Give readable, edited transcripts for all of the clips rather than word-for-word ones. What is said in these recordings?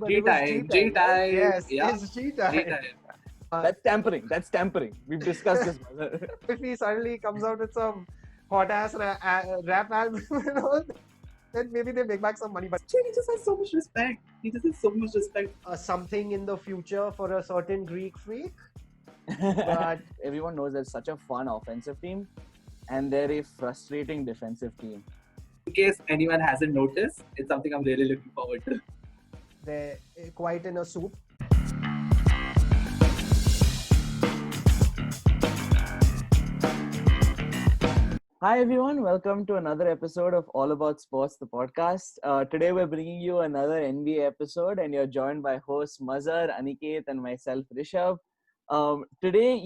but G it was G time, time, G right? time. Yes, Yeah, it's G G time. time. That's tampering. That's tampering. We've discussed this. Mazhar. If he suddenly comes out with some hot ass rap album and all, then maybe they make back some money. But He just has so much respect. He just has so much respect. something in the future for a certain Greek freak. But Everyone knows there's such a fun offensive team, and they're a frustrating defensive team. In case anyone hasn't noticed, it's something I'm really looking forward to. they're quite in a soup. Hi everyone, welcome to another episode of All About Sports, the podcast. Today we're bringing you another NBA episode, and you're joined by hosts Mazhar, Aniket, and myself, Rishabh. Today,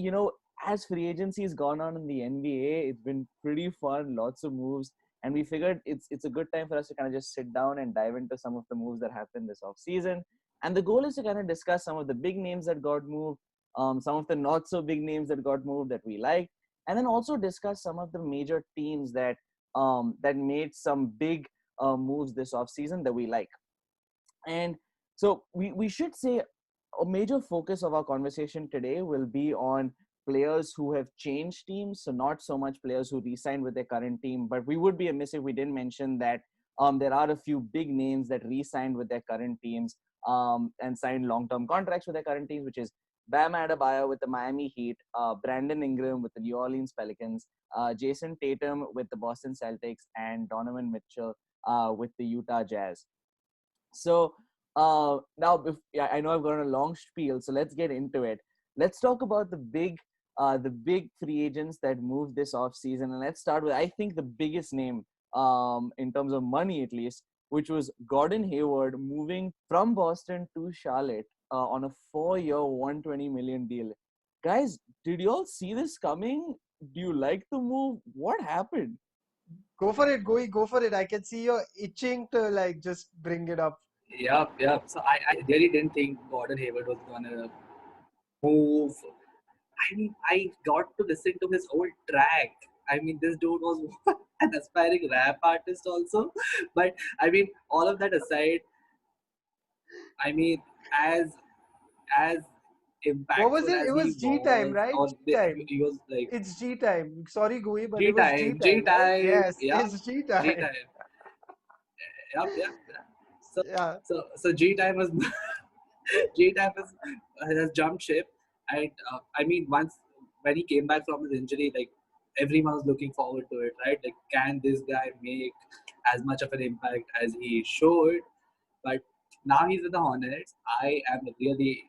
as free agency has gone on in the NBA, it's been pretty fun, lots of moves, and we figured it's a good time for us to kind of just sit down and dive into some of the moves that happened this off season. And the goal is to kind of discuss some of the big names that got moved, some of the not so big names that got moved that we like, and then also discuss some of the major teams that made some big moves this offseason that we like. And so we should say a major focus of our conversation today will be on players who have changed teams, so not so much players who re-signed with their current team, but we would be amiss if we didn't mention that there are a few big names that re-signed with their current teams and signed long-term contracts with their current teams, which is Bam Adebayo with the Miami Heat, Brandon Ingram with the New Orleans Pelicans, Jason Tatum with the Boston Celtics, and Donovan Mitchell with the Utah Jazz. So now, I know I've gone a long spiel, so let's get into it. Let's talk about the big free agents that moved this off season, and let's start with I think the biggest name in terms of money at least, which was Gordon Hayward moving from Boston to Charlotte on a 4-year, $120 million deal. Guys, did you all see this coming? Do you like the move? What happened? Go for it, go for it. I can see you're itching to just bring it up. Yep. So I really didn't think Gordon Hayward was gonna move. I mean, I got to listen to his old track. I mean, this dude was an aspiring rap artist also. But I mean, all of that aside, I mean, as What was impactful it? as It he was G time, was, right? or G time. he was like It's G time. Sorry, Gui, but G it was G time, G time, right? time, Yes, yeah, it's G G time. time, yep. So Yeah. so G time was G time has jumped ship, and I mean once when he came back from his injury, like everyone was looking forward to it, right? Like, can this guy make as much of an impact as he should? But now he's with the Hornets. I am really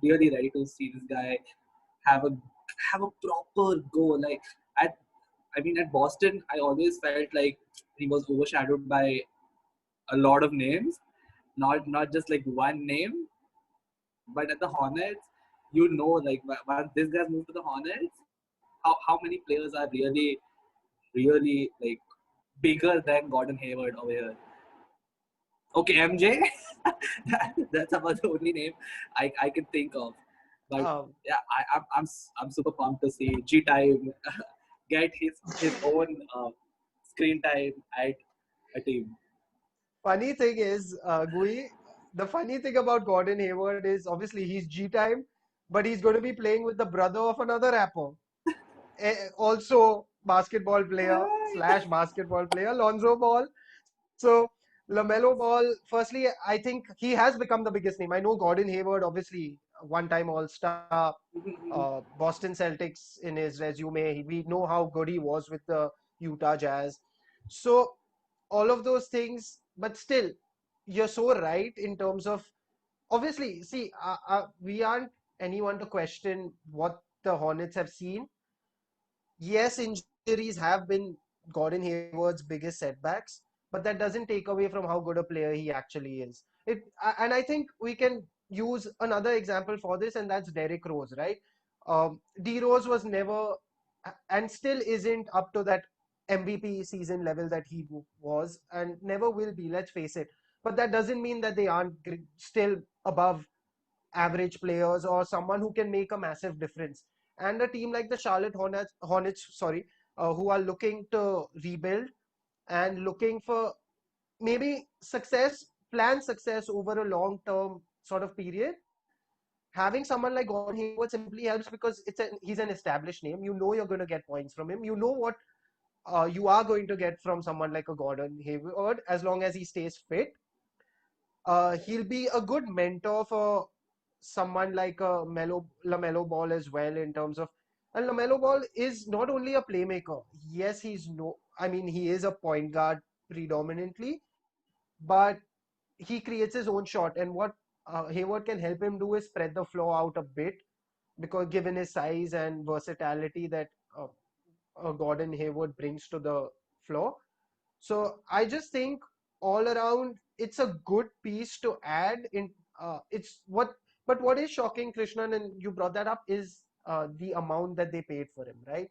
ready to see this guy have a have a proper go. Like at at Boston, I always felt like he was overshadowed by a lot of names, not just like one name. But at the Hornets, like once this guy's moved to the Hornets, how many players are really like bigger than Gordon Hayward over here? Okay, MJ. That's about the only name I can think of. But Um, yeah, I'm super pumped to see G Time get his own screen time at a team. Funny thing is, Gui, the funny thing about Gordon Hayward is obviously he's G time, but he's going to be playing with the brother of another rapper. Also basketball player slash basketball player, Lonzo Ball. So LaMelo Ball, firstly, I think he has become the biggest name. I know Gordon Hayward, obviously, one-time All-Star, Boston Celtics in his resume. We know how good he was with the Utah Jazz. So all of those things, but still, you're so right in terms of obviously. See, we aren't anyone to question what the Hornets have seen. Yes, injuries have been Gordon Hayward's biggest setbacks, but that doesn't take away from how good a player he actually is. And I think we can use another example for this, and that's Derrick Rose, right? D Rose was never and still isn't up to that MVP season level that he was, and never will be. Let's face it. But that doesn't mean that they aren't still above average players or someone who can make a massive difference. And a team like the Charlotte Hornets, sorry, who are looking to rebuild and looking for maybe success plan success over a long-term sort of period, having someone like Gordon Hayward simply helps because he's an established name. You know you're going to get points from him. You know what you are going to get from someone like a Gordon Hayward as long as he stays fit. He'll be a good mentor for someone like a LaMelo Ball as well in terms of. And LaMelo Ball is not only a playmaker. Yes, he is a point guard predominantly, but he creates his own shot. And what Hayward can help him do is spread the floor out a bit because given his size and versatility that Gordon Hayward brings to the floor. So I just think all around it's a good piece to add in. It's what, but what is shocking, Krishnan, and you brought that up, is the amount that they paid for him, right?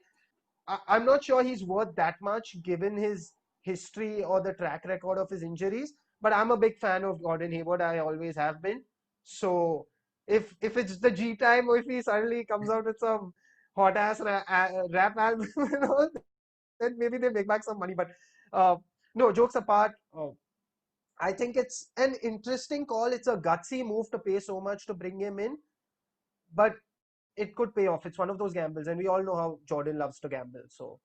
I'm not sure he's worth that much given his history or the track record of his injuries. But I'm a big fan of Gordon Hayward. I always have been. So if it's the G time or if he suddenly comes out with some hot ass rap album, then maybe they make back some money. But uh, no, jokes apart. I think it's an interesting call. It's a gutsy move to pay so much to bring him in, but it could pay off. It's one of those gambles, and we all know how Jordan loves to gamble. So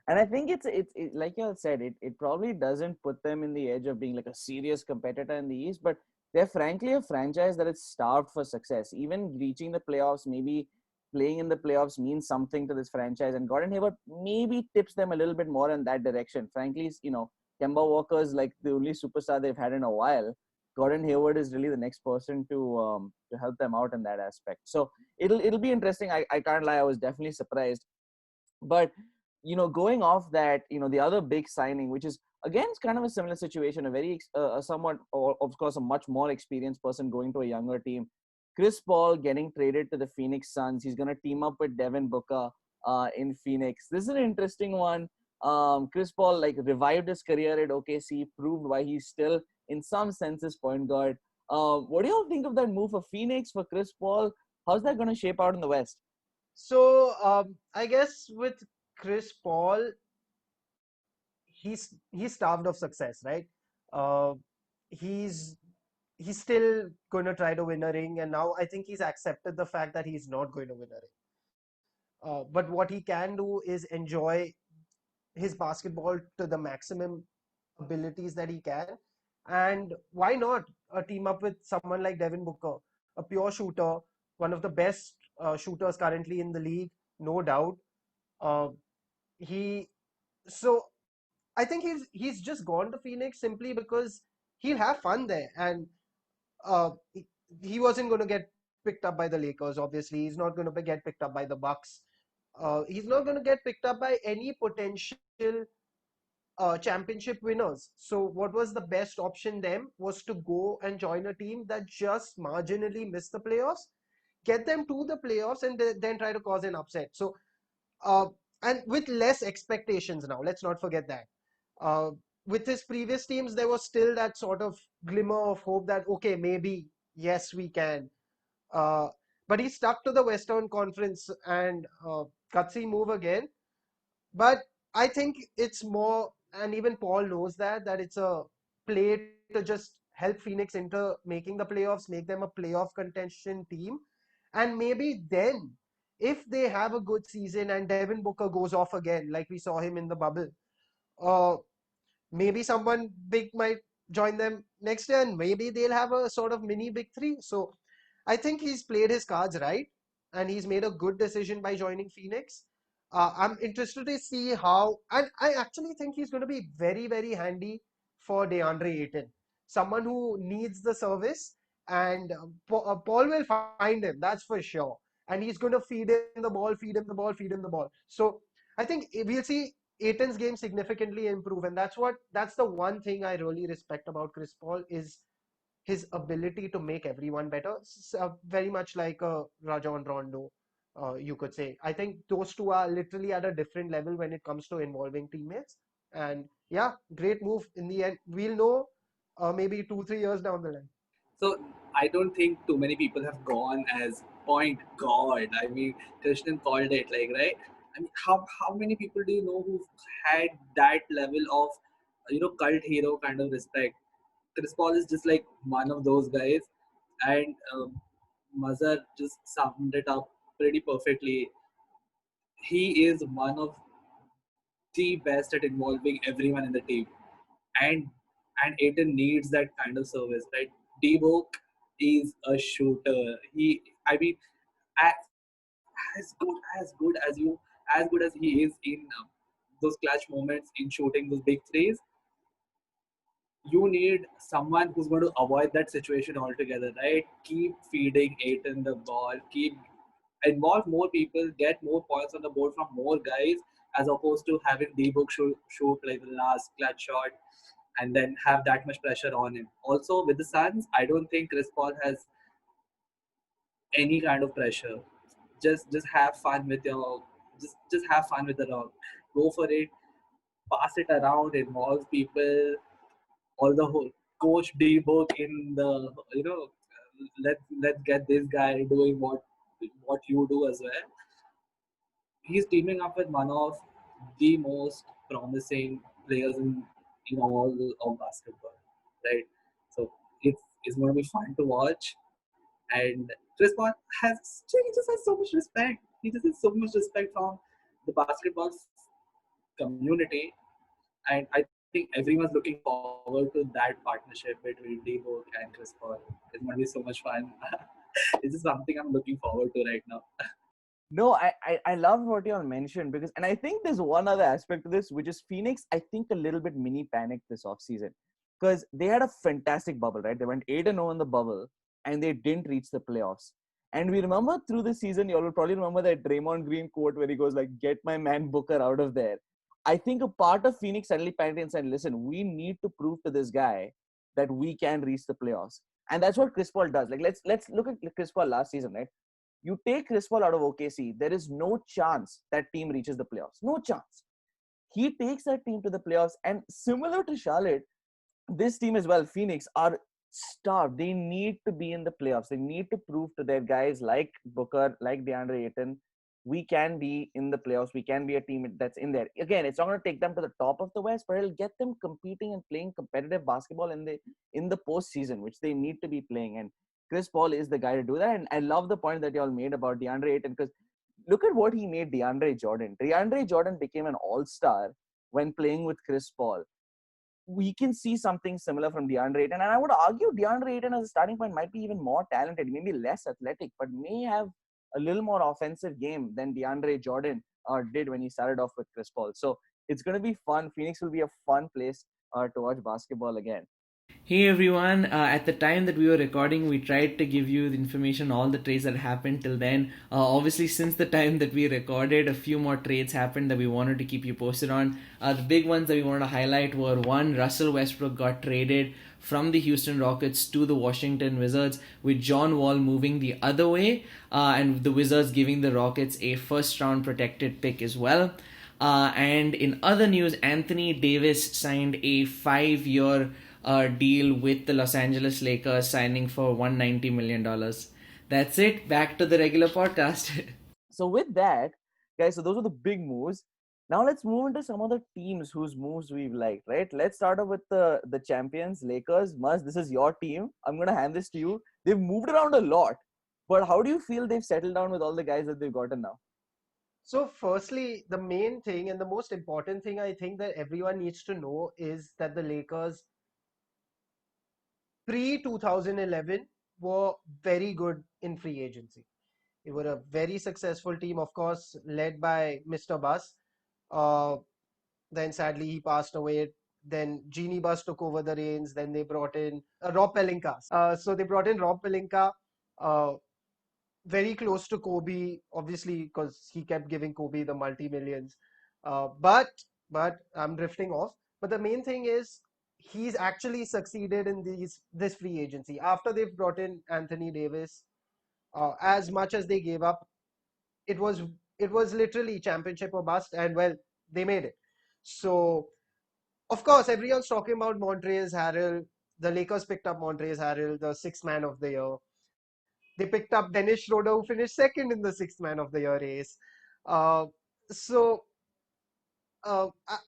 And I think it's like you said, it probably doesn't put them in the edge of being like a serious competitor in the East, but they're frankly a franchise that is starved for success. Even reaching the playoffs, maybe playing in the playoffs means something to this franchise. And Gordon Hayward maybe tips them a little bit more in that direction. Frankly, Kemba Walker's like the only superstar they've had in a while. Gordon Hayward is really the next person to help them out in that aspect. So it'll be interesting. I can't lie, I was definitely surprised. But going off that, the other big signing, which is again it's kind of a similar situation, a very somewhat, or of course a much more experienced person going to a younger team. Chris Paul getting traded to the Phoenix Suns. He's going to team up with Devin Booker in Phoenix. This is an interesting one. Chris Paul like revived his career at OKC, proved why he's still in some senses point guard. What do you all think of that move for Phoenix for Chris Paul? How's that going to shape out in the West? So I guess with Chris Paul, he's starved of success, right? Uh, he's he's still going to try to win a ring, and now I think he's accepted the fact that he's not going to win a ring. But what he can do is enjoy his basketball to the maximum abilities that he can, and why not team up with someone like Devin Booker, a pure shooter, one of the best shooters currently in the league, no doubt. Uh, he so I think he's just gone to Phoenix simply because he'll have fun there, and uh, he, he wasn't going to get picked up by the Lakers. Obviously, he's not going to get picked up by the Bucks. He's not going to get picked up by any potential championship winners. So, what was the best option then was to go and join a team that just marginally missed the playoffs, get them to the playoffs, and then try to cause an upset. So, uh, and with less expectations now. Let's not forget that. Uh, with his previous teams, there was still that sort of glimmer of hope that, okay, maybe, yes, we can. Uh, but he stuck to the Western Conference and gutsy move again. But I think it's more, and even Paul knows that it's a play to just help Phoenix into making the playoffs, make them a playoff contention team. And maybe then, if they have a good season and Devin Booker goes off again, like we saw him in the bubble, uh, maybe someone big might join them next year, and maybe they'll have a sort of mini big three. So I think he's played his cards right, and he's made a good decision by joining Phoenix. I'm interested to see how, and I actually think he's going to be very, very handy for DeAndre Ayton, someone who needs the service, and Paul will find him, that's for sure. And he's going to feed him the ball, feed him the ball, feed him the ball. So I think we'll see Aiton's game significantly improve, and that's the one thing I really respect about Chris Paul is his ability to make everyone better. Very much like Rajon Rondo, you could say. I think those two are literally at a different level when it comes to involving teammates. And yeah, great move in the end. We'll know maybe 2-3 years down the line. So I don't think too many people have gone as point guard. I mean, Krishnan called it like, right? I mean, how many people do you know who've had that level of cult hero kind of respect? Chris Paul is just like one of those guys, and Mazhar just summed it up pretty perfectly. He is one of the best at involving everyone in the team, and Aiton needs that kind of service, right? D-Book is a shooter. I mean, as, as good as he is in those clutch moments in shooting those big threes, you need someone who's going to avoid that situation altogether, right? Keep feeding Aiton the ball, keep involve more people, get more points on the board from more guys, as opposed to having D-Book shoot like the last clutch shot and then have that much pressure on him. Also, with the Suns, I don't think Chris Paul has any kind of pressure. Just have fun with your just have fun with the rock. Go for it, pass it around, involve people. All the whole coach D-Book in the let's get this guy doing what you do as well. He's teaming up with one of the most promising players in all of basketball, right? So it's going to be fun to watch. And Chris Paul he just has so much respect. He just has so much respect from the basketball community, and I think everyone's looking forward to that partnership between D-Book and Chris Paul. It's going to be so much fun. It's just something I'm looking forward to right now. No, I love what you all mentioned because, and I think there's one other aspect to this, which is Phoenix, I think a little bit mini panicked this offseason because they had a fantastic bubble, right? They went 8-0 in the bubble and they didn't reach the playoffs. And we remember through the season, you all will probably remember that Draymond Green quote where he goes like, get my man Booker out of there. I think a part of Phoenix suddenly panicked and said, listen, we need to prove to this guy that we can reach the playoffs. And that's what Chris Paul does. Like, let's look at Chris Paul last season, right? You take Chris Paul out of OKC, there is no chance that team reaches the playoffs. No chance. He takes that team to the playoffs, and similar to Charlotte, this team as well, Phoenix, are starved. They need to be in the playoffs. They need to prove to their guys like Booker, like DeAndre Ayton, we can be in the playoffs. We can be a team that's in there. Again, it's not going to take them to the top of the West, but it'll get them competing and playing competitive basketball in the postseason, which they need to be playing. And Chris Paul is the guy to do that. And I love the point that you all made about DeAndre Ayton because look at what he made DeAndre Jordan. DeAndre Jordan became an all-star when playing with Chris Paul. We can see something similar from DeAndre Ayton. And I would argue DeAndre Ayton as a starting point might be even more talented, maybe less athletic, but may have a little more offensive game than DeAndre Jordan did when he started off with Chris Paul. So it's going to be fun. Phoenix will be a fun place to watch basketball again. Hey everyone, at the time that we were recording, we tried to give you the information, all the trades that happened till then. Obviously, since the time that we recorded, a few more trades happened that we wanted to keep you posted on. The big ones that we wanted to highlight were one, Russell Westbrook got traded from the Houston Rockets to the Washington Wizards, with John Wall moving the other way, and the Wizards giving the Rockets a first round protected pick as well. And in other news, Anthony Davis signed a 5-year deal with the Los Angeles Lakers, signing for $190 million. That's it. Back to the regular podcast. So with that, guys, so those are the big moves. Now let's move into some of the teams whose moves we've liked, right? Let's start off with the champions, Lakers. Maz, this is your team. I'm going to hand this to you. They've moved around a lot, but how do you feel they've settled down with all the guys that they've gotten now? So, firstly, the main thing and the most important thing I think that everyone needs to know is that the Lakers pre 2011 were very good in free agency. They were a very successful team, of course, led by Mr. Bus. Uh, then sadly he passed away. Then Genie Bus took over the reins. Then they brought in Rob Pelinka. So they brought in Rob Pelinka, uh, very close to Kobe, obviously, because he kept giving Kobe the multi-millions. But I'm drifting off. But the main thing is he's actually succeeded in this free agency. After they've brought in Anthony Davis, as much as they gave up, it was it was literally championship or bust, and well, they made it. So of course, everyone's talking about Montrezl Harrell. The Lakers picked up Montrezl Harrell, the sixth man of the year. They picked up Dennis Schroeder, who finished second in the sixth man of the year race. Uh, so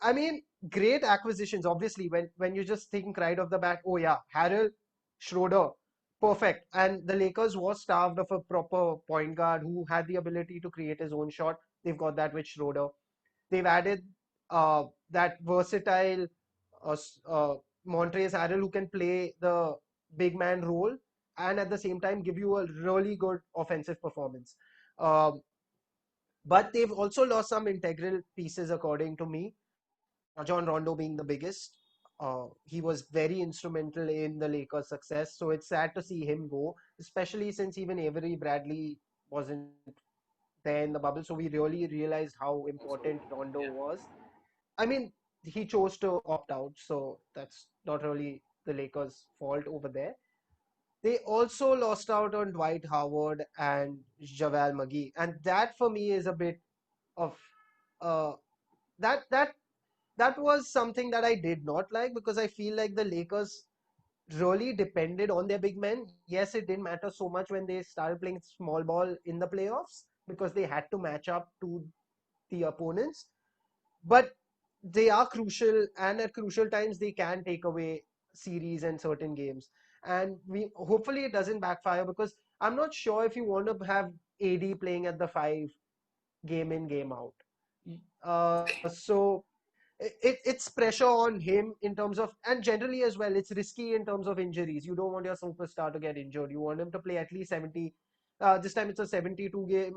I mean, great acquisitions. Obviously, when you just think right off the bat, oh yeah, Harrell, Schroeder, perfect. And the Lakers was starved of a proper point guard who had the ability to create his own shot. They've got that with Schroeder. They've added that versatile Montrezl Harrell who can play the big man role and at the same time give you a really good offensive performance. Um, but they've also lost some integral pieces, according to me. Rajon Rondo being the biggest. He was very instrumental in the Lakers' success. So it's sad to see him go, especially since even Avery Bradley wasn't there in the bubble. So we really realized how important So, Rondo yeah. was. I mean, he chose to opt out, so that's not really the Lakers' fault over there. They also lost out on Dwight Howard and JaVale McGee, and that for me is a bit of uh, that that that was something that I did not like because I feel like the Lakers really depended on their big men. Yes, it didn't matter so much when they started playing small ball in the playoffs because they had to match up to the opponents. But they are crucial, and at crucial times they can take away series and certain games. And we hopefully it doesn't backfire because I'm not sure if you want to have AD playing at the five game in game out. So it's pressure on him in terms of, and generally as well, it's risky in terms of injuries. You don't want your superstar to get injured. You want him to play at least 70. This time it's a 72 game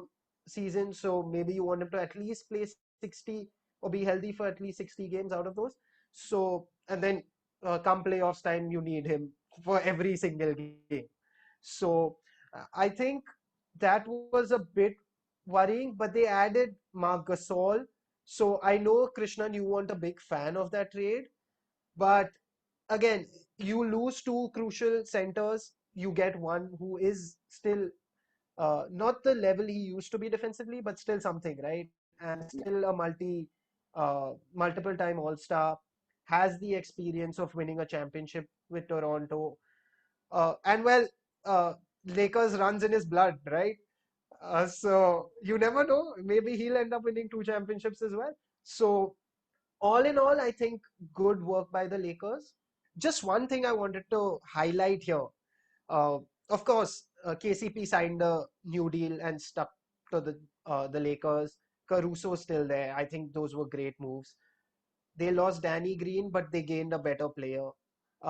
season, so maybe you want him to at least play 60 or be healthy for at least 60 games out of those. So, and then come playoffs time, you need him for every single game. So I think that was a bit worrying, but they added Mark Gasol. So I know, Krishnan, you weren't a big fan of that trade, but again, you lose two crucial centers. You get one who is still not the level he used to be defensively, but still something, right? And Yeah. still a multiple time All Star, has the experience of winning a championship with Toronto, and well, uh, Lakers runs in his blood, right? So you never know. Maybe he'll end up winning two championships as well. So all in all, I think good work by the Lakers. Just one thing I wanted to highlight here. Uh, of course, KCP signed a new deal and stuck to the Lakers. Caruso's still there. I think those were great moves. They lost Danny Green, but they gained a better player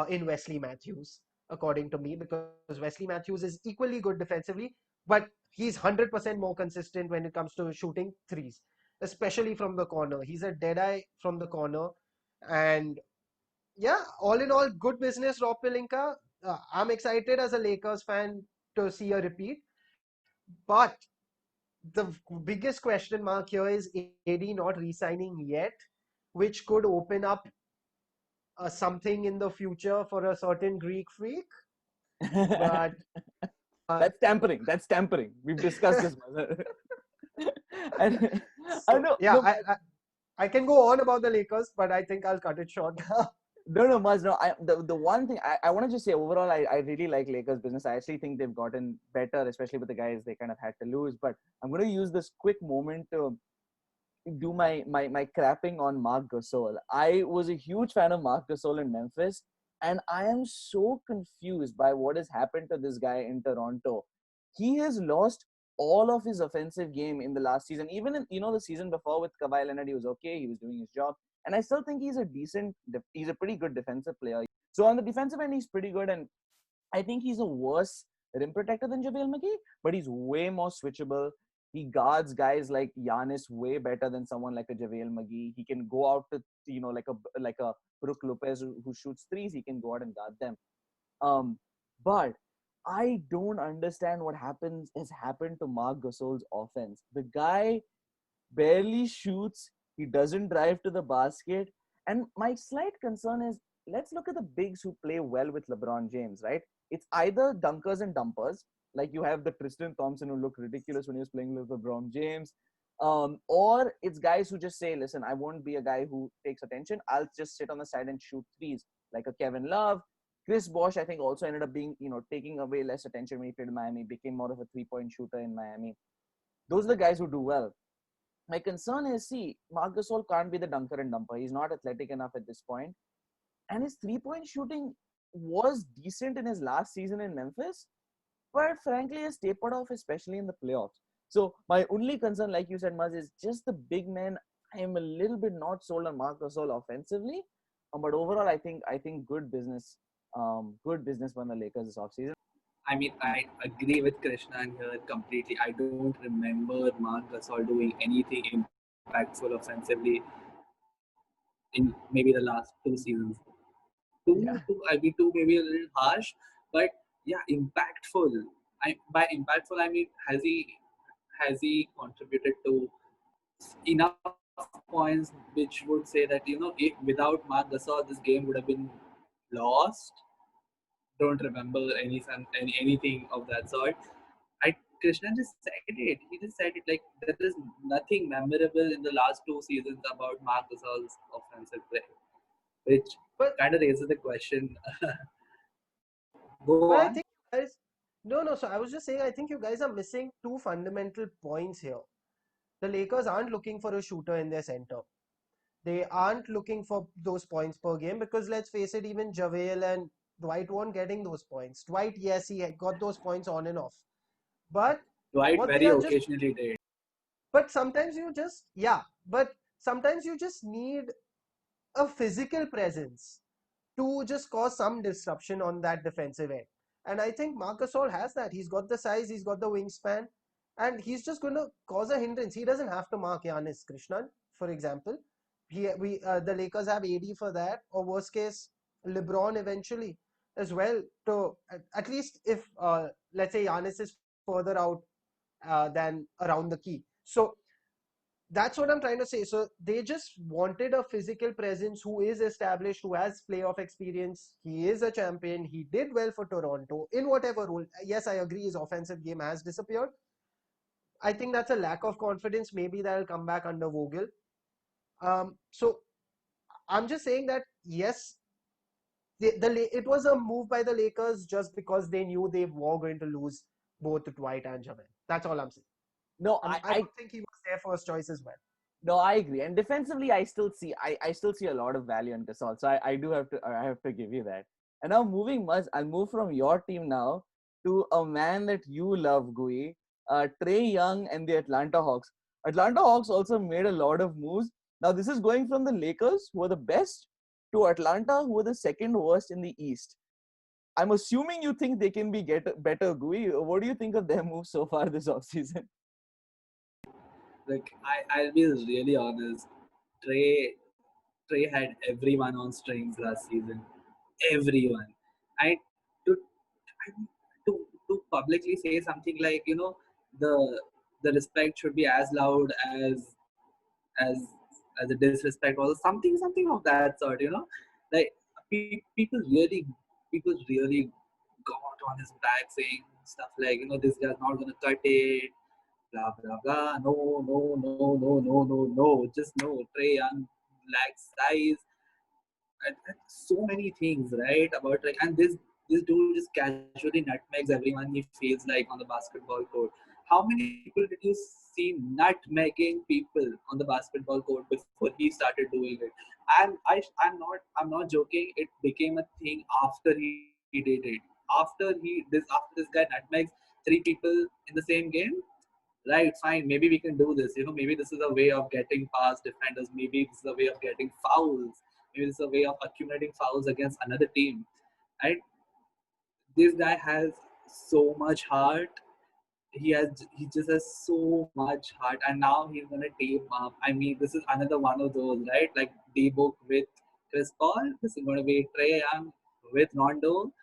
in Wesley Matthews, according to me, because Wesley Matthews is equally good defensively, but he's 100% more consistent when it comes to shooting threes, especially from the corner. He's a dead eye from the corner. And yeah, all in all, good business, Rob Pelinka. I'm excited as a Lakers fan to see a repeat. But the biggest question mark here is AD not re-signing yet, which could open up something in the future for a certain Greek freak. But That's tampering. That's tampering. We've discussed this. And so no, yeah, no, I can go on about the Lakers, but I think I'll cut it short now. no, Maz, no. The one thing I want to just say overall, I really like Lakers business. I actually think they've gotten better, especially with the guys they kind of had to lose. But I'm going to use this quick moment to do my crapping on Mark Gasol. I was a huge fan of Mark Gasol in Memphis, and I am so confused by what has happened to this guy in Toronto. He has lost all of his offensive game in the last season. Even in the season before with Kawhi Leonard, he was okay. He was doing his job, and I still think he's a pretty good defensive player. So on the defensive end, he's pretty good, and I think he's a worse rim protector than JaVale McGee, but he's way more switchable. He guards guys like Giannis way better than someone like a JaVale McGee. He can go out to like a Brook Lopez who shoots threes. He can go out and guard them. But I don't understand what has happened to Mark Gasol's offense. The guy barely shoots. He doesn't drive to the basket. And my slight concern is, let's look at the bigs who play well with LeBron James, right? It's either dunkers and dumpers, like you have the Tristan Thompson who looked ridiculous when he was playing with LeBron James, or it's guys who just say, listen, I won't be a guy who takes attention. I'll just sit on the side and shoot threes, like a Kevin Love. Chris Bosh, I think, also ended up being, taking away less attention when he played in Miami, became more of a three-point shooter in Miami. Those are the guys who do well. My concern is, see, Marc Gasol can't be the dunker and dumper. He's not athletic enough at this point. And his three-point shooting was decent in his last season in Memphis, but frankly has tapered off, especially in the playoffs. So my only concern, like you said, Maz, is just the big man. I am a little bit not sold on Marc Gasol offensively, but overall, I think good business by the Lakers this offseason. I mean, I agree with Krishnan here completely. I don't remember Marc Gasol doing anything impactful offensively in maybe the last 2 seasons. Yeah. Two maybe a little harsh, but yeah, impactful. By impactful, I mean has he contributed to enough points which would say that if without Marc Gasol this game would have been lost? Don't remember anything of that sort. I Krishna just said it. He just said it like there is nothing memorable in the last 2 seasons about Marc Gasol's offensive play, which But kind of raises the question. Go but I on. think guys, no. So I was just saying, I think you guys are missing two fundamental points here. The Lakers aren't looking for a shooter in their center. They aren't looking for those points per game because let's face it, even JaVale and Dwight weren't getting those points. Dwight, yes, he had got those points on and off. But Dwight what they very are just, occasionally did. but sometimes you just, yeah, but sometimes you just need a physical presence to just cause some disruption on that defensive end. And I think Marc Gasol has that. He's got the size, he's got the wingspan, and he's just going to cause a hindrance. He doesn't have to mark Giannis Krishnan, for example. The Lakers have AD for that, or worst case, LeBron eventually as well. To at least if let's say Giannis is further out than around the key. So that's what I'm trying to say. So they just wanted a physical presence who is established, who has playoff experience. He is a champion. He did well for Toronto in whatever role. Yes, I agree his offensive game has disappeared. I think that's a lack of confidence. Maybe that'll come back under Vogel. So I'm just saying that yes, it was a move by the Lakers just because they knew they were going to lose both Dwight and Jamal. That's all I'm saying. No, I don't think he was their first choice as well. no, I agree. And defensively, I still see a lot of value in Gasol. So I have to give you that. And now moving much, I'll move from your team now to a man that you love, Gui, Trey Young and the Atlanta Hawks. Atlanta Hawks also made a lot of moves. Now this is going from the Lakers, who are the best, to Atlanta, who are the second worst in the East. I'm assuming you think they can be better, Gui. What do you think of their moves so far this offseason? Like I'll be really honest. Trey Trey had everyone on strings last season. Everyone. I to to publicly say something like the the respect should be as loud as as a disrespect or something of that sort. Like people really got on his back saying stuff like this guy's not gonna cut it, blah blah blah. No, no, no, no, no, no, no. Just no. Trey Young lacks size and so many things, right? About like, and this dude just casually nutmegs everyone he feels like on the basketball court. How many people did you see nutmegging people on the basketball court before he started doing it? I'm not joking. It became a thing after he did it. After this guy nutmegs three people in the same game, right, fine, maybe we can do this. Maybe this is a way of getting past defenders. Maybe this is a way of getting fouls. Maybe this is a way of accumulating fouls against another team. Right? This guy has so much heart. He just has so much heart, and now he's gonna team up. I mean, this is another one of those, right? Like D-Book with Chris Paul. This is gonna be Trey Young with Rondo,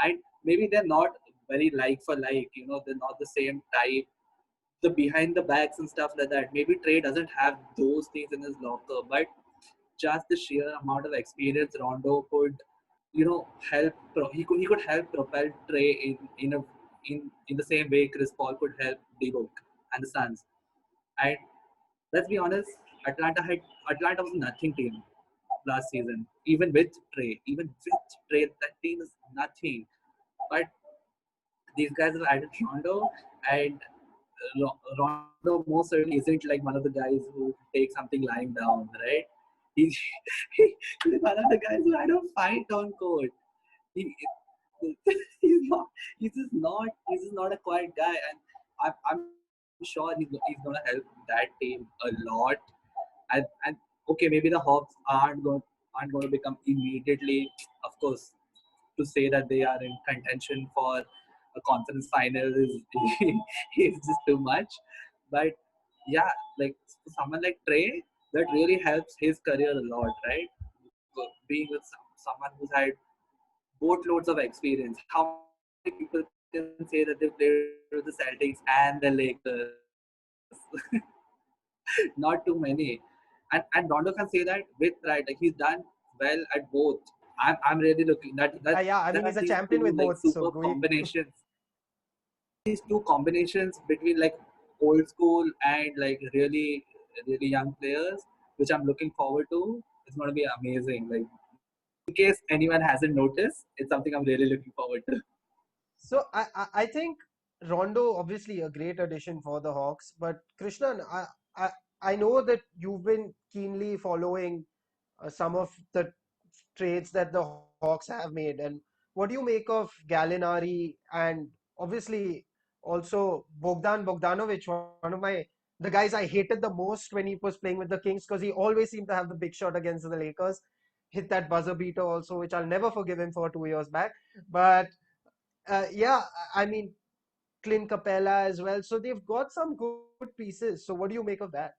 and maybe they're not very like for like. They're not the same type, the behind the backs and stuff like that. Maybe Trey doesn't have those things in his locker, but just the sheer amount of experience Rondo could, help. He could help propel Trey in the same way Chris Paul could help D-Book and the Suns. And let's be honest, Atlanta was a nothing team last season. Even with Trey, that team is nothing. But these guys have added Rondo, and Rondo most certainly isn't like one of the guys who takes something lying down, right? He's, he's one of the guys who had a fight on court. He, he's not. He's just not a quiet guy, and I'm sure he's gonna help that team a lot. And okay, maybe the Hawks aren't going to become immediately, of course, to say that they are in contention for a conference final is is just too much. But yeah, like someone like Trey, that really helps his career a lot, right? Being with someone who's had boatloads of experience. How many people can say that they played with the Celtics and the Lakers? Not too many. And Rondo can say that with pride. Like he's done well at both. I'm really looking Yeah, I there mean, are he's a these champion two with like both. So super combinations. These two combinations between like old school and like really young players, which I'm looking forward to. It's going to be amazing. Like in case anyone hasn't noticed, it's something I'm really looking forward to. So I think Rondo obviously a great addition for the Hawks, but Krishnan, I I know that you've been keenly following some of the trades that the Hawks have made, and what do you make of Gallinari and obviously also Bogdanovic, one of the guys I hated the most when he was playing with the Kings because he always seemed to have the big shot against the Lakers. Hit that buzzer beater also, which I'll never forgive him for 2 years back. But yeah, I mean, Clint Capella as well. So they've got some good pieces. So what do you make of that?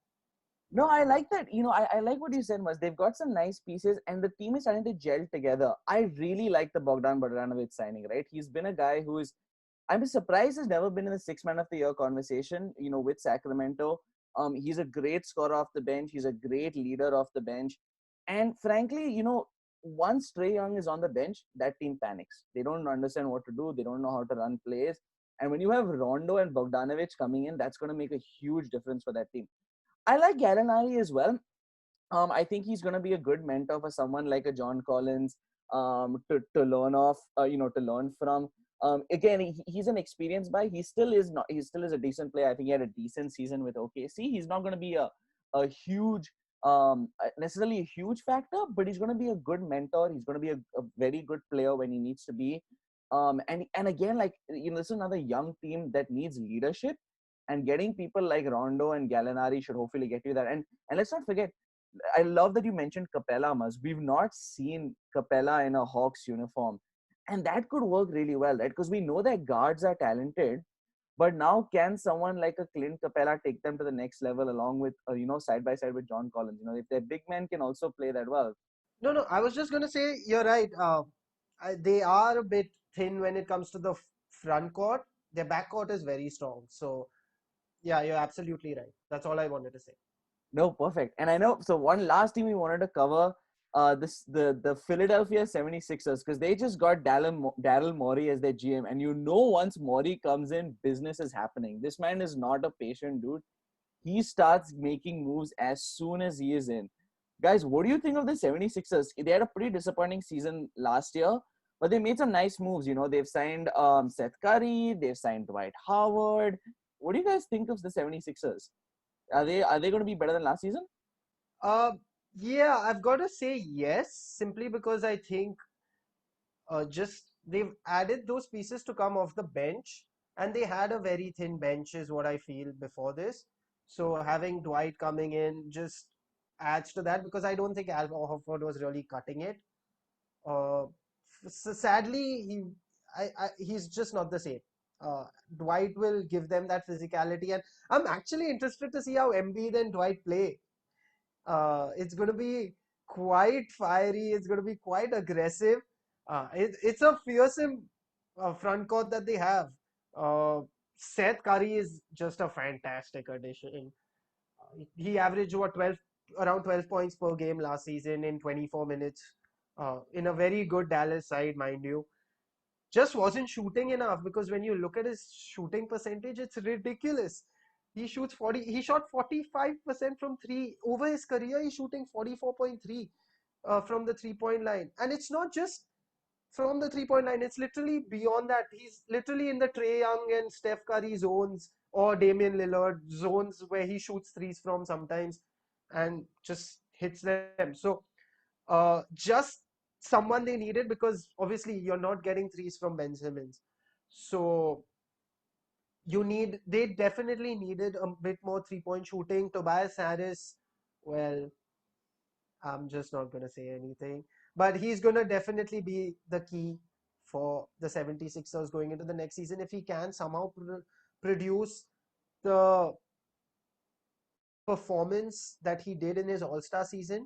No, I like that. I like what you said, was they've got some nice pieces and the team is starting to gel together. I really like the Bogdanovic signing, right? He's been a guy who's, I'm surprised he's never been in the six man of the year conversation, with Sacramento. He's a great scorer off the bench. He's a great leader off the bench. And frankly, once Trey Young is on the bench, that team panics. They don't understand what to do. They don't know how to run plays. And when you have Rondo and Bogdanovic coming in, that's going to make a huge difference for that team. I like Gallinari as well. I think he's going to be a good mentor for someone like a John Collins, to learn off, to learn from. Again, he's an experienced guy. He still is not. He still is a decent player. I think he had a decent season with OKC. He's not going to be a huge, necessarily a huge factor, but he's going to be a good mentor. He's going to be a very good player when he needs to be. And again, like this is another young team that needs leadership, and getting people like Rondo and Gallinari should hopefully get you that. And let's not forget, I love that you mentioned Capella, Maz. We've not seen Capella in a Hawks uniform. And that could work really well, right? Because we know that guards are talented, but now can someone like a Clint Capella take them to the next level along with, side by side with John Collins? If their big man can also play that well. No, I was just going to say you're right. They are a bit thin when it comes to the front court. Their back court is very strong. So yeah, you're absolutely right. That's all I wanted to say. No, perfect. And I know, so one last team we wanted to cover, the Philadelphia 76ers, because they just got Daryl Morey as their GM. And once Morey comes in, business is happening. This man is not a patient dude. He starts making moves as soon as he is in. Guys, what do you think of the 76ers? They had a pretty disappointing season last year, but they made some nice moves. They've signed Seth Curry, they've signed Dwight Howard. What do you guys think of the 76ers? Are they going to be better than last season? Uh, yeah, I've got to say yes, simply because I think just they've added those pieces to come off the bench, and they had a very thin bench, is what I feel before this. So having Dwight coming in just adds to that because I don't think Al Horford was really cutting it. Uh, sadly, he's just not the same. Dwight will give them that physicality, and I'm actually interested to see how Embiid and Dwight play. It's going to be quite fiery. It's going to be quite aggressive. It's a fearsome front court that they have. Uh, Seth Curry is just a fantastic addition. He averaged around 12 points per game last season in 24 minutes. In a very good Dallas side, mind you. Just wasn't shooting enough because when you look at his shooting percentage, it's ridiculous. He shot 45% from three. Over his career, he's shooting 44.3 from the 3-point line. And it's not just from the 3-point line, it's literally beyond that. He's literally in the Trey Young and Steph Curry zones or Damian Lillard, zones where he shoots threes from sometimes and just hits them. So just someone they needed, because obviously you're not getting threes from Ben Simmons. So they definitely needed a bit more 3-point shooting. Tobias Harris, well, I'm just not going to say anything. But he's going to definitely be the key for the 76ers going into the next season. If he can somehow produce the performance that he did in his All-Star season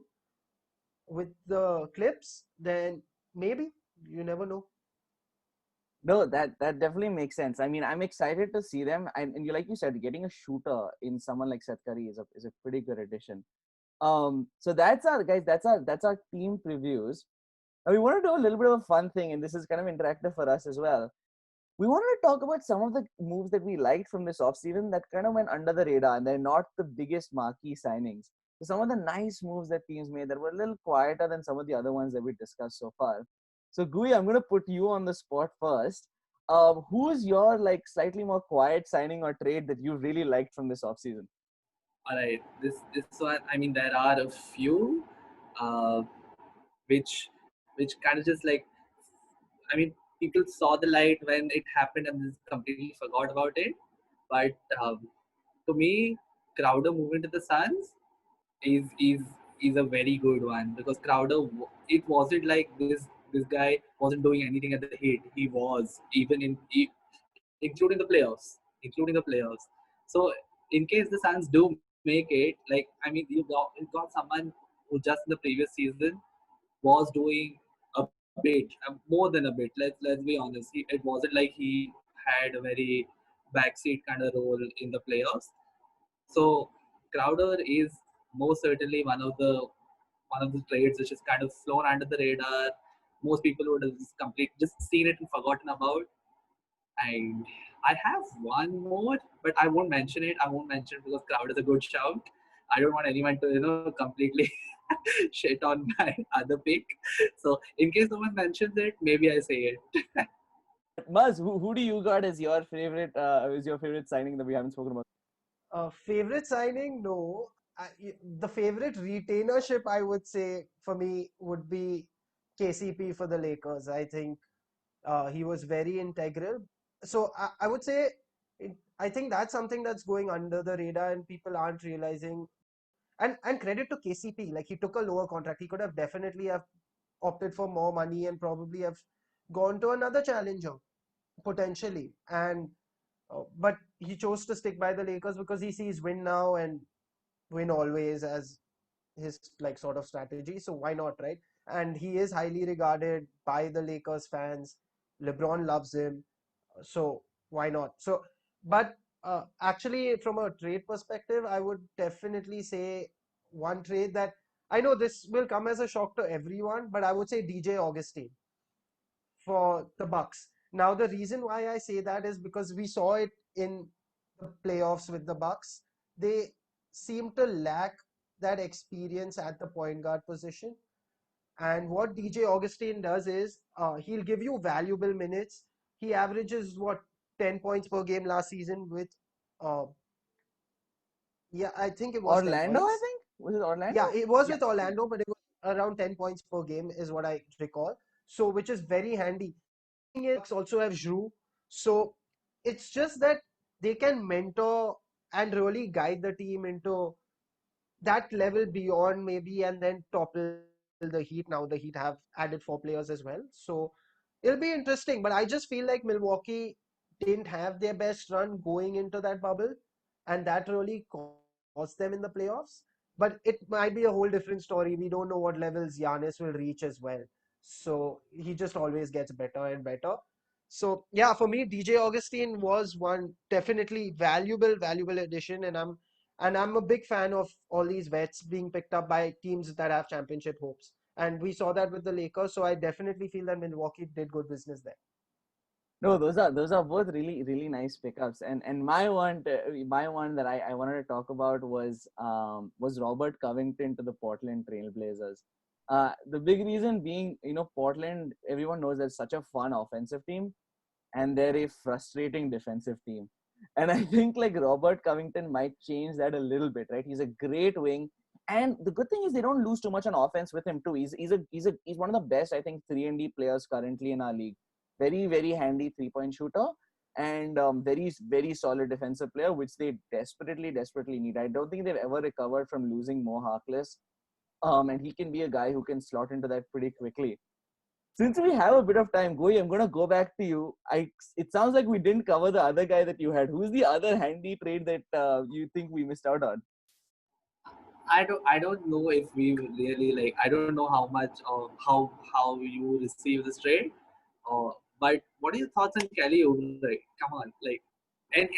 with the Clips, then maybe, you never know. No, that definitely makes sense. I mean, I'm excited to see them, and you, like you said, getting a shooter in someone like Seth Curry is a pretty good addition. So that's our guys. That's our team previews. Now we want to do a little bit of a fun thing, and this is kind of interactive for us as well. We wanted to talk about some of the moves that we liked from this offseason that kind of went under the radar, and they're not the biggest marquee signings. So some of the nice moves that teams made that were a little quieter than some of the other ones that we discussed so far. So Gui, I'm going to put you on the spot first. Who's your like slightly more quiet signing or trade that you really liked from this offseason? All right, this one. I mean, there are a few, uh, which kind of just like, I mean, people saw the light when it happened and just completely forgot about it. But to me, Crowder moving to the Suns is is is a very good one, because Crowder, it wasn't like this guy wasn't doing anything at the Heat. He was, even including the playoffs, So in case the Suns do make it, like, I mean, you got someone who just in the previous season was doing a bit, more than a bit. Let's be honest. It wasn't like he had a very backseat kind of role in the playoffs. So Crowder is most certainly one of the trades which is kind of flown under the radar. Most people would have just seen it and forgotten about. And I have one more, but I won't mention it. I won't mention it because Crowd is a good shout. I don't want anyone to, completely shit on my other pick. So in case no one mentions it, maybe I say it. Muzz, who do you got as your favorite? Is your favorite signing that we haven't spoken about? Favorite signing? No. The favorite retainership, I would say, for me would be KCP for the Lakers. I think he was very integral. So I would say, I think that's something that's going under the radar and people aren't realizing. And credit to KCP, like he took a lower contract. He could have definitely have opted for more money and probably have gone to another challenger potentially. And but he chose to stick by the Lakers because he sees win now and win always as his like sort of strategy. So why not, right? And he is highly regarded by the Lakers fans. LeBron loves him, so why not? So, but actually, from a trade perspective, I would definitely say one trade that I know this will come as a shock to everyone, but I would say DJ Augustine for the Bucks. Now, the reason why I say that is because we saw it in the playoffs with the Bucks. They seem to lack that experience at the point guard position. And what DJ Augustine does is he'll give you valuable minutes. He averages what 10 points per game last season with uh, yeah, I think it was 10 Orlando, I points. think. Was it Orlando? Yeah, it was Yeah. with Orlando, but it was around 10 points per game is what I recall. So which is very handy. Thing is, Bucks also have Drew. So it's just that they can mentor and really guide the team into that level beyond maybe and then topple the Heat. Now the Heat have added 4 players as well. So it'll be interesting. But I just feel like Milwaukee didn't have their best run going into that bubble. And that really cost them in the playoffs. But it might be a whole different story. We don't know what levels Giannis will reach as well. So he just always gets better and better. So yeah, for me, DJ Augustine was one definitely valuable addition, and I'm a big fan of all these vets being picked up by teams that have championship hopes. And we saw that with the Lakers, so I definitely feel that Milwaukee did good business there. No, those are both really nice pickups. And my one that I wanted to talk about was Robert Covington to the Portland Trailblazers. The big reason being, Portland, everyone knows they're such a fun offensive team and they're a frustrating defensive team. And I think like Robert Covington might change that a little bit, right? He's a great wing. And the good thing is they don't lose too much on offense with him too. He's one of the best, I think, 3-and-D players currently in our league. Very, very handy 3-point shooter and very, very solid defensive player, which they desperately, desperately need. I don't think they've ever recovered from losing Mo Harkless. And he can be a guy who can slot into that pretty quickly. Since we have a bit of time, Goi, I'm going to go back to you. It sounds like we didn't cover the other guy that you had. Who's the other handy trade that you think we missed out on? I don't know if we really like. I don't know how much how you receive this trade. But what are your thoughts on Kelly Oubre? Come on, like, and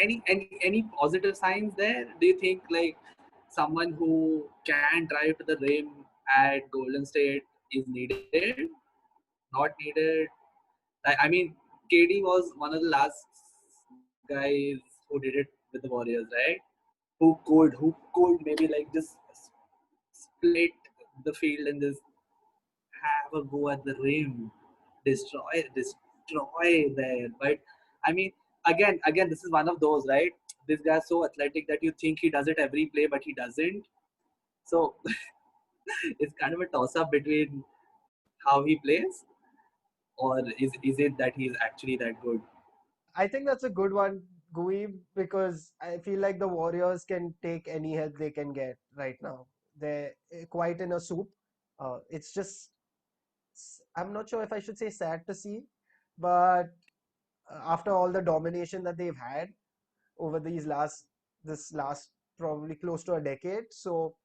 any positive signs there? Do you think like someone who can drive to the rim at Golden State is needed? Not needed? I mean, KD was one of the last guys who did it with the Warriors, right? Who could maybe like just split the field and just have a go at the rim, destroy there. But I mean, again, this is one of those, right? This guy's so athletic that you think he does it every play, but he doesn't. So it's kind of a toss up between how he plays, or is it that he's actually that good? I think that's a good one, Gui, because I feel like the Warriors can take any help they can get right now. They're quite in a soup. It's just, I'm not sure if I should say sad to see, but after all the domination that they've had over this last probably close to a decade. So,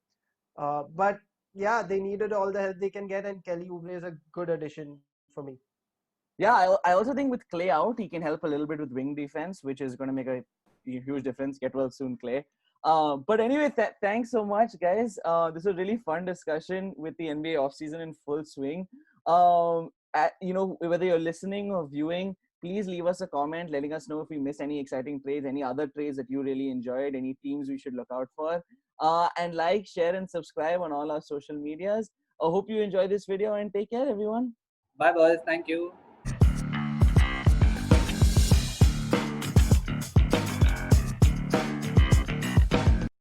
but yeah, they needed all the help they can get, and Kelly Oubre is a good addition for me. Yeah, I also think with Clay out, he can help a little bit with wing defense, which is going to make a huge difference. Get well soon, Clay. But anyway, thanks so much, guys. This was a really fun discussion with the NBA offseason in full swing. Whether you're listening or viewing, please leave us a comment letting us know if we missed any exciting trades, any other trades that you really enjoyed, any teams we should look out for. And like, share, and subscribe on all our social medias. I hope you enjoy this video and take care, everyone. Bye, boys. Thank you.